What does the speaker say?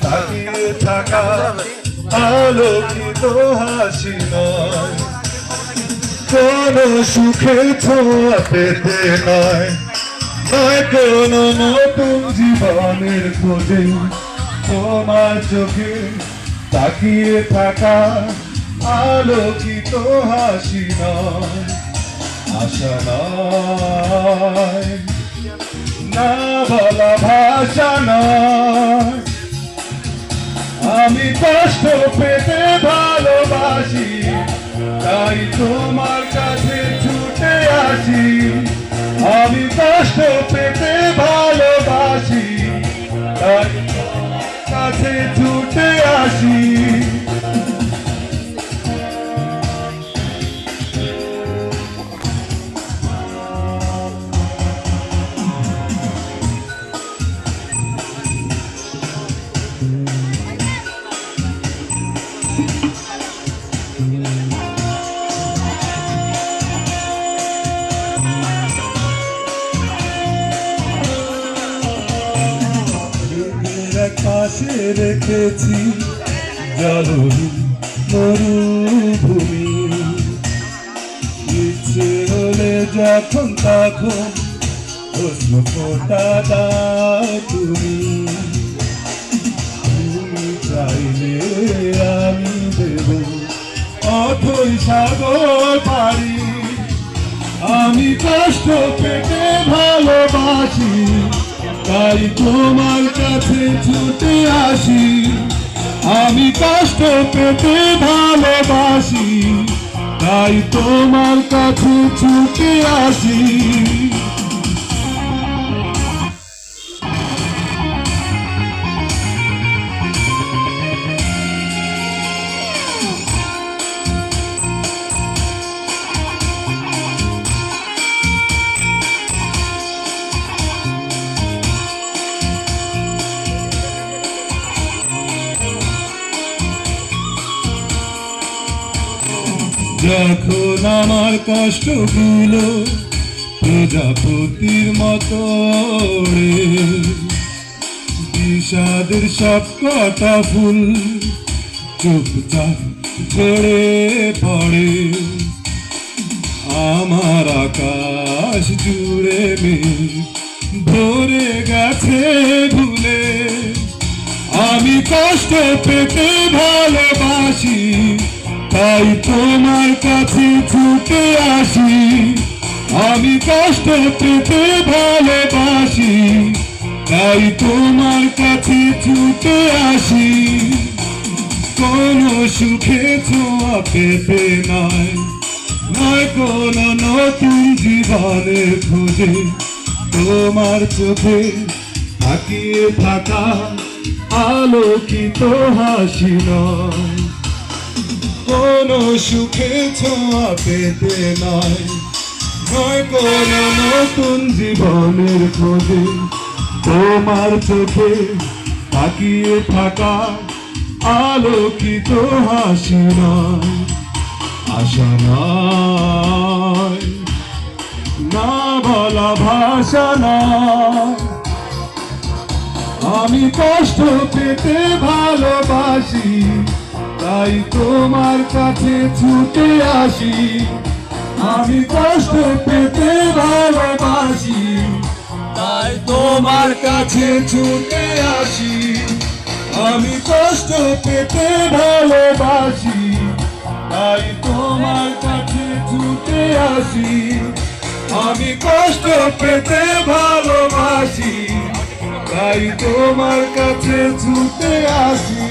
তাকিয়ে থাকা আলোকিত হাসি নয়, কোনো সুখের ছোঁয়া পেতে নয়, নয় কোনো নতুন জীবনের খোঁজে। তোমার চোখে তাকিয়ে থাকা আলোকিত হাসি নয়, আশা নয়, না বলা ভাষা নয়। আমি কষ্ট পেতে ভালোবাসি, তাই তোমার কাছে ছুটে আসি। আমি কষ্ট পেতে ভালোবাসি, তাই কাছে ছুটে আসি। পাশে রেখেছি জলহীন মরুভূমি, ইচ্ছে হলে যখন তখন প্রশ্ন ফোটা দাও তুমি। তুমি চাইলে আমি দেব অথই সাগর পারি। আমি কষ্ট পেতে ভালোবাসি, তাই তোমার কাছে ছুটে আসি। আমি কষ্ট পেতে ভালোবাসি, তাই তোমার কাছে ছুটে আসি। যখন আমার কষ্টগুলো প্রজাপতির মতো ওড়ে, বিষাদের সব কটা ফুল চুপচাপ ঝরে পড়ে। আমার আকাশ জুড়ে মেঘ ভরে গেছে ভুলে। আমি কষ্ট পেতে ভালোবাসি, তাই তোমার কাছে ছুটে আসি। আমি কষ্ট পেতে ভালোবাসি, তাই তোমার কাছে ছুটে আসি। কোনো সুখে ছোঁয়া পেতে নয়, নয় কোনো নতুন জীবনের খোঁজে। তোমার চোখে তাকিয়ে থাকা আলোকিত হাসি নয়, কোনো সুখে ছোঁয়া পেতে নয়, নয় কোনো নতুন জীবনের খোঁজে। তোমার চোখে তাকিয়ে থাকা আলোকিত হাসি নয়, আশা নয়, না বলা ভাষা নয়। আমি কষ্ট পেতে ভালোবাসি, তাই তোমার কাছে ছুটে আসি। আমি কষ্ট পেতে ভালোবাসি, তাই তোমার কাছে ছুটে আসি। আমি কষ্ট পেতে ভালোবাসি, তাই তোমার কাছে ছুটে আসি। আমি কষ্ট পেতে ভালোবাসি, তাই তোমার কাছে ছুটে আসি।